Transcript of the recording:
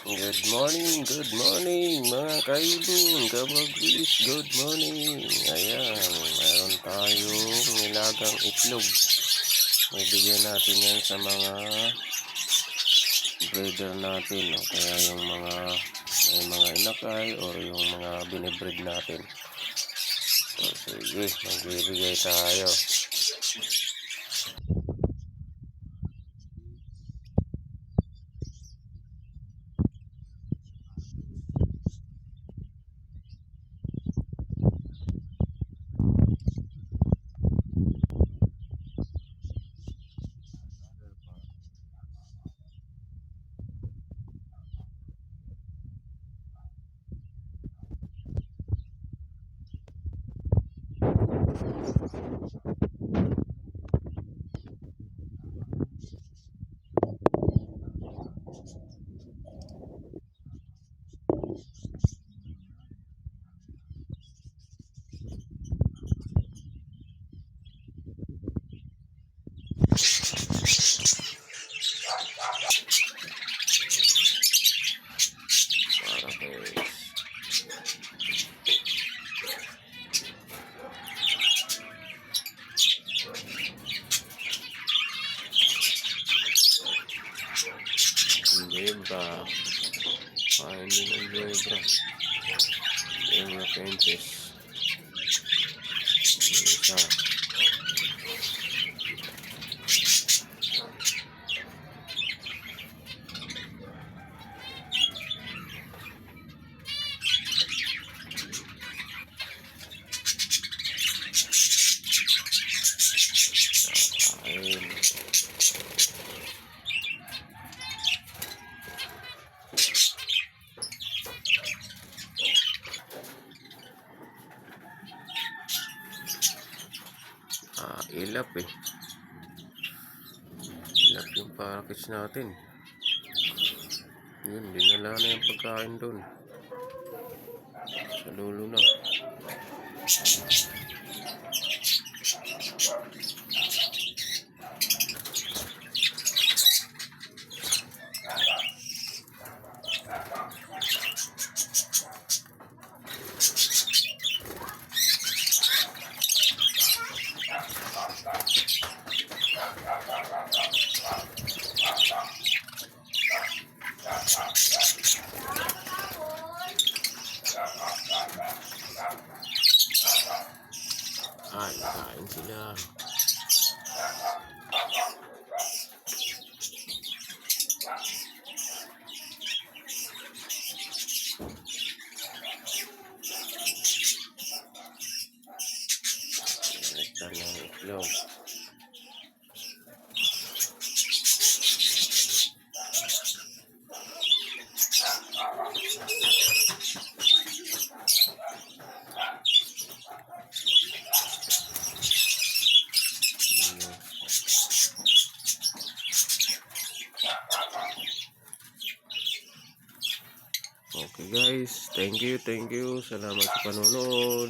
Good morning mga kaibon, kabagwis, good morning. Ayan, mayroon tayong nilagang itlog. Ibigyan natin yan sa mga breeder natin, no? Kaya yung mga may mga inakay o yung mga binibreed natin. So, sige, magbibigay tayo. Para guys. Zebra. Kain din ang zebra. Zebra princess. Isa. Kain. Ilap eh. Ilap yung package natin. Yun, dinala na yung pagkain doon. Sa dulo na. Kain sila. Nektar ng itlog. Okay guys, thank you. Salamat sa panonood.